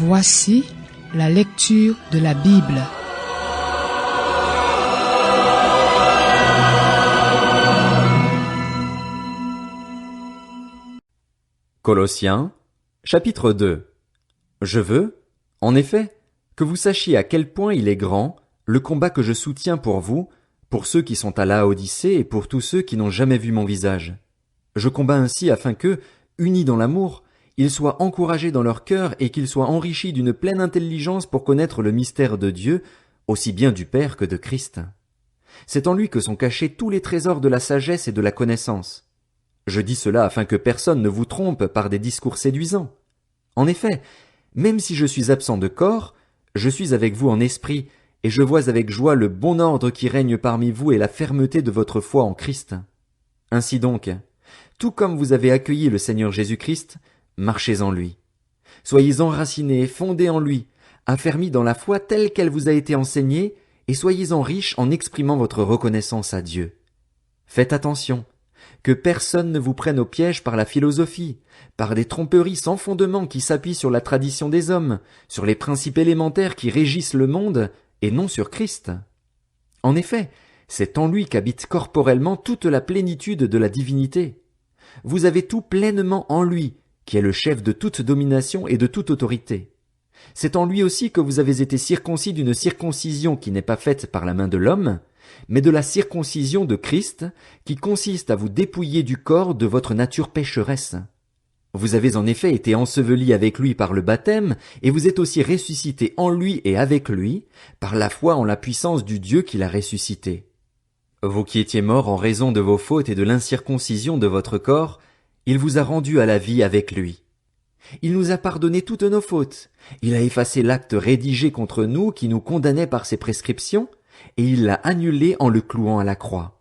Voici la lecture de la Bible. Colossiens, chapitre 2. Je veux, en effet, que vous sachiez à quel point il est grand, le combat que je soutiens pour vous, pour ceux qui sont à Laodicée et pour tous ceux qui n'ont jamais vu mon visage. Je combats ainsi afin que, unis dans l'amour, ils soient encouragés dans leur cœur et qu'ils soient enrichis d'une pleine intelligence pour connaître le mystère de Dieu, aussi bien du Père que de Christ. C'est en lui que sont cachés tous les trésors de la sagesse et de la connaissance. Je dis cela afin que personne ne vous trompe par des discours séduisants. En effet, même si je suis absent de corps, je suis avec vous en esprit, et je vois avec joie le bon ordre qui règne parmi vous et la fermeté de votre foi en Christ. Ainsi donc, tout comme vous avez accueilli le Seigneur Jésus-Christ, marchez en lui. Soyez enracinés et fondés en lui, affermis dans la foi telle qu'elle vous a été enseignée, et soyez-en riches en exprimant votre reconnaissance à Dieu. Faites attention, que personne ne vous prenne au piège par la philosophie, par des tromperies sans fondement qui s'appuient sur la tradition des hommes, sur les principes élémentaires qui régissent le monde, et non sur Christ. En effet, c'est en lui qu'habite corporellement toute la plénitude de la divinité. Vous avez tout pleinement en lui, qui est le chef de toute domination et de toute autorité. C'est en lui aussi que vous avez été circoncis d'une circoncision qui n'est pas faite par la main de l'homme, mais de la circoncision de Christ, qui consiste à vous dépouiller du corps de votre nature pécheresse. Vous avez en effet été ensevelis avec lui par le baptême, et vous êtes aussi ressuscités en lui et avec lui, par la foi en la puissance du Dieu qui l'a ressuscité. Vous qui étiez morts en raison de vos fautes et de l'incirconcision de votre corps, il vous a rendus à la vie avec lui. Il nous a pardonné toutes nos fautes, il a effacé l'acte rédigé contre nous qui nous condamnait par ses prescriptions, et il l'a annulé en le clouant à la croix.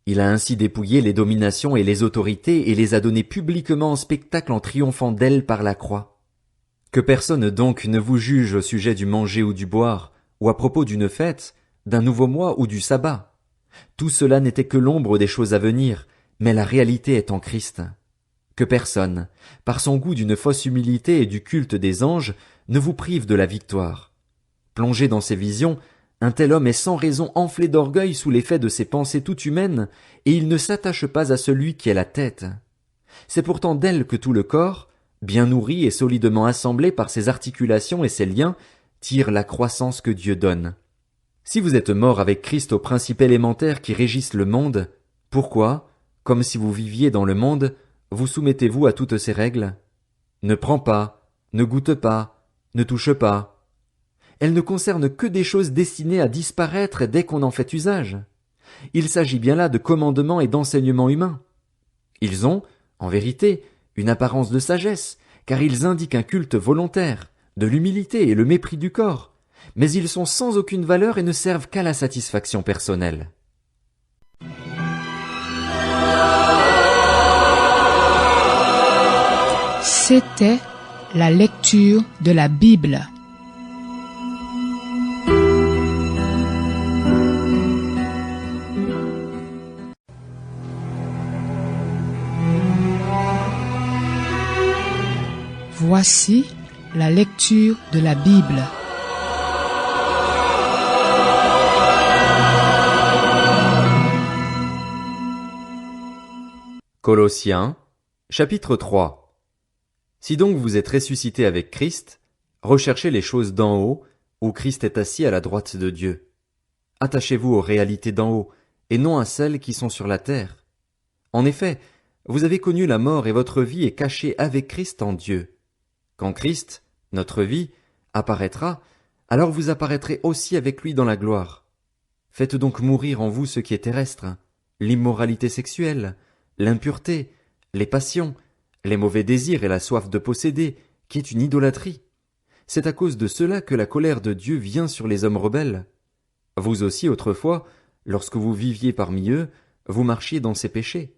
Il a ainsi dépouillé les dominations et les autorités et les a données publiquement en spectacle en triomphant d'elles par la croix. Que personne donc ne vous juge au sujet du manger ou du boire, ou à propos d'une fête, d'un nouveau mois ou du sabbat. Tout cela n'était que l'ombre des choses à venir, mais la réalité est en Christ. Que personne, par son goût d'une fausse humilité et du culte des anges, ne vous prive de la victoire. Plongé dans ses visions, un tel homme est sans raison enflé d'orgueil sous l'effet de ses pensées toutes humaines, et il ne s'attache pas à celui qui est la tête. C'est pourtant d'elle que tout le corps, bien nourri et solidement assemblé par ses articulations et ses liens, tire la croissance que Dieu donne. Si vous êtes mort avec Christ aux principes élémentaires qui régissent le monde, pourquoi, comme si vous viviez dans le monde, vous soumettez-vous à toutes ces règles? Ne prends pas, ne goûte pas, ne touche pas. Elles ne concernent que des choses destinées à disparaître dès qu'on en fait usage. Il s'agit bien là de commandements et d'enseignements humains. Ils ont, en vérité, une apparence de sagesse, car ils indiquent un culte volontaire, de l'humilité et le mépris du corps, mais ils sont sans aucune valeur et ne servent qu'à la satisfaction personnelle. C'était la lecture de la Bible. Voici la lecture de la Bible. Colossiens, chapitre 3. Si donc vous êtes ressuscités avec Christ, recherchez les choses d'en haut, où Christ est assis à la droite de Dieu. Attachez-vous aux réalités d'en haut, et non à celles qui sont sur la terre. En effet, vous avez connu la mort et votre vie est cachée avec Christ en Dieu. Quand Christ, notre vie, apparaîtra, alors vous apparaîtrez aussi avec lui dans la gloire. Faites donc mourir en vous ce qui est terrestre, l'immoralité sexuelle, l'impureté, les passions, les mauvais désirs et la soif de posséder, qui est une idolâtrie. C'est à cause de cela que la colère de Dieu vient sur les hommes rebelles. Vous aussi, autrefois, lorsque vous viviez parmi eux, vous marchiez dans ces péchés.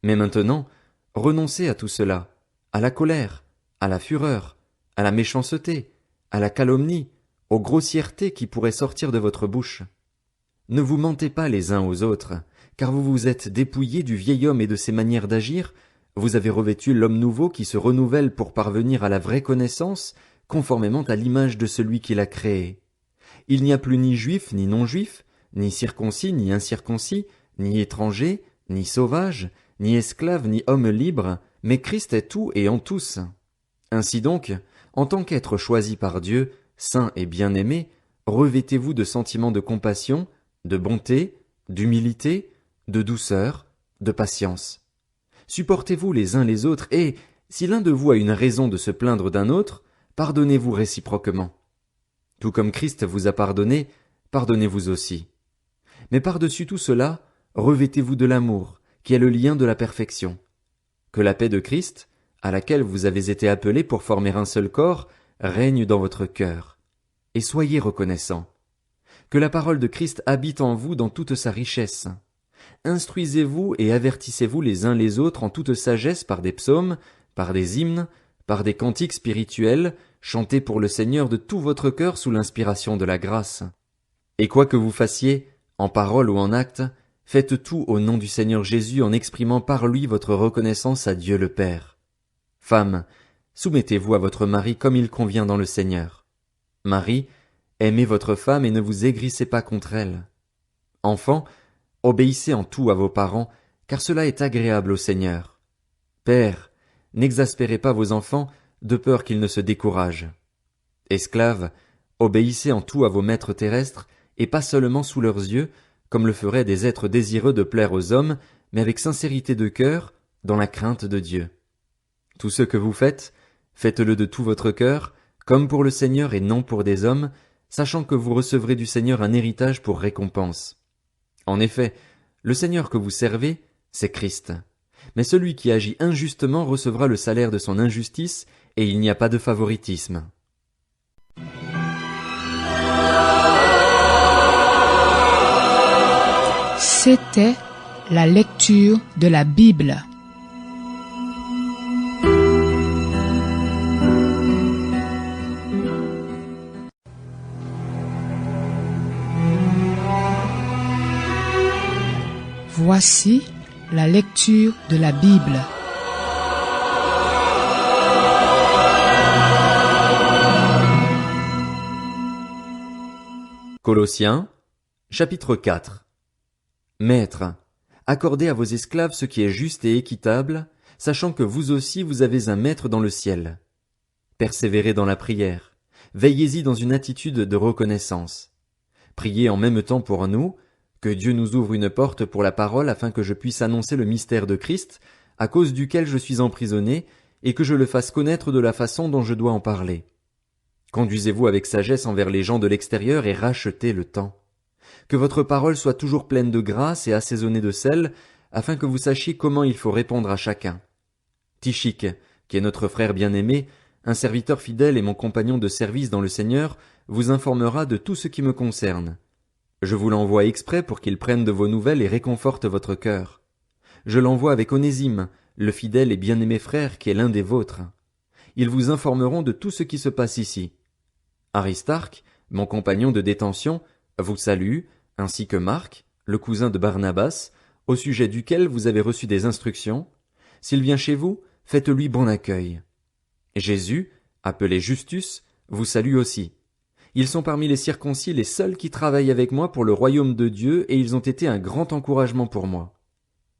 Mais maintenant, renoncez à tout cela, à la colère, à la fureur, à la méchanceté, à la calomnie, aux grossièretés qui pourraient sortir de votre bouche. Ne vous mentez pas les uns aux autres, car vous vous êtes dépouillés du vieil homme et de ses manières d'agir, vous avez revêtu l'homme nouveau qui se renouvelle pour parvenir à la vraie connaissance, conformément à l'image de celui qui l'a créé. Il n'y a plus ni juif ni non-juif, ni circoncis ni incirconcis, ni étranger, ni sauvage, ni esclave ni homme libre, mais Christ est tout et en tous. Ainsi donc, en tant qu'être choisi par Dieu, saint et bien-aimé, revêtez-vous de sentiments de compassion, de bonté, d'humilité, de douceur, de patience. Supportez-vous les uns les autres et, si l'un de vous a une raison de se plaindre d'un autre, pardonnez-vous réciproquement. Tout comme Christ vous a pardonné, pardonnez-vous aussi. Mais par-dessus tout cela, revêtez-vous de l'amour, qui est le lien de la perfection. Que la paix de Christ, à laquelle vous avez été appelés pour former un seul corps, règne dans votre cœur. Et soyez reconnaissants. Que la parole de Christ habite en vous dans toute sa richesse. Instruisez-vous et avertissez-vous les uns les autres en toute sagesse par des psaumes, par des hymnes, par des cantiques spirituels, chantés pour le Seigneur de tout votre cœur sous l'inspiration de la grâce. Et quoi que vous fassiez, en parole ou en acte, faites tout au nom du Seigneur Jésus en exprimant par lui votre reconnaissance à Dieu le Père. Femmes, soumettez-vous à votre mari comme il convient dans le Seigneur. Marie, aimez votre femme et ne vous aigrissez pas contre elle. Enfants, obéissez en tout à vos parents, car cela est agréable au Seigneur. Pères, n'exaspérez pas vos enfants, de peur qu'ils ne se découragent. Esclaves, obéissez en tout à vos maîtres terrestres, et pas seulement sous leurs yeux, comme le feraient des êtres désireux de plaire aux hommes, mais avec sincérité de cœur, dans la crainte de Dieu. Tout ce que vous faites, faites-le de tout votre cœur, comme pour le Seigneur et non pour des hommes, sachant que vous recevrez du Seigneur un héritage pour récompense. En effet, le Seigneur que vous servez, c'est Christ. Mais celui qui agit injustement recevra le salaire de son injustice, et il n'y a pas de favoritisme. C'était la lecture de la Bible. Voici la lecture de la Bible. Colossiens, chapitre 4. Maîtres, accordez à vos esclaves ce qui est juste et équitable, sachant que vous aussi vous avez un maître dans le ciel. Persévérez dans la prière, veillez-y dans une attitude de reconnaissance. Priez en même temps pour nous, que Dieu nous ouvre une porte pour la parole afin que je puisse annoncer le mystère de Christ, à cause duquel je suis emprisonné, et que je le fasse connaître de la façon dont je dois en parler. Conduisez-vous avec sagesse envers les gens de l'extérieur et rachetez le temps. Que votre parole soit toujours pleine de grâce et assaisonnée de sel, afin que vous sachiez comment il faut répondre à chacun. Tychique, qui est notre frère bien-aimé, un serviteur fidèle et mon compagnon de service dans le Seigneur, vous informera de tout ce qui me concerne. Je vous l'envoie exprès pour qu'il prenne de vos nouvelles et réconforte votre cœur. Je l'envoie avec Onésime, le fidèle et bien-aimé frère qui est l'un des vôtres. Ils vous informeront de tout ce qui se passe ici. Aristarque, mon compagnon de détention, vous salue, ainsi que Marc, le cousin de Barnabas, au sujet duquel vous avez reçu des instructions. S'il vient chez vous, faites-lui bon accueil. Jésus, appelé Justus, vous salue aussi. Ils sont parmi les circoncis les seuls qui travaillent avec moi pour le royaume de Dieu et ils ont été un grand encouragement pour moi.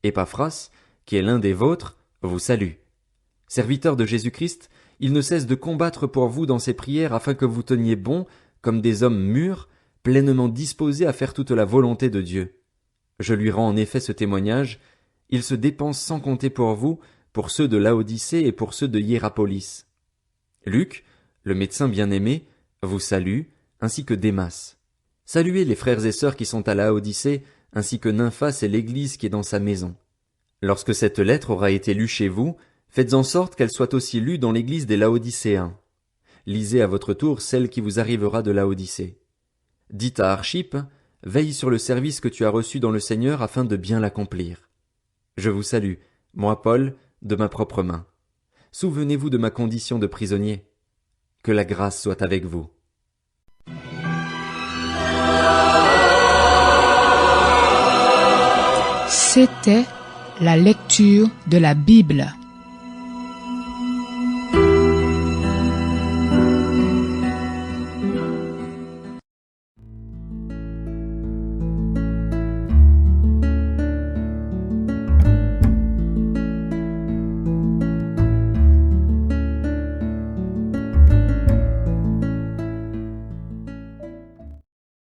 Épaphras, qui est l'un des vôtres, vous salue. Serviteur de Jésus-Christ, il ne cesse de combattre pour vous dans ses prières afin que vous teniez bon, comme des hommes mûrs, pleinement disposés à faire toute la volonté de Dieu. Je lui rends en effet ce témoignage, il se dépense sans compter pour vous, pour ceux de Laodicée et pour ceux de Hiérapolis. Luc, le médecin bien-aimé, vous salue, ainsi que Démas. Saluez les frères et sœurs qui sont à Laodicée, ainsi que Nymphas et l'église qui est dans sa maison. Lorsque cette lettre aura été lue chez vous, faites en sorte qu'elle soit aussi lue dans l'église des Laodicéens. Lisez à votre tour celle qui vous arrivera de Laodicée. Dites à Archippe, veille sur le service que tu as reçu dans le Seigneur afin de bien l'accomplir. Je vous salue, moi Paul, de ma propre main. Souvenez-vous de ma condition de prisonnier. Que la grâce soit avec vous. C'était la lecture de la Bible.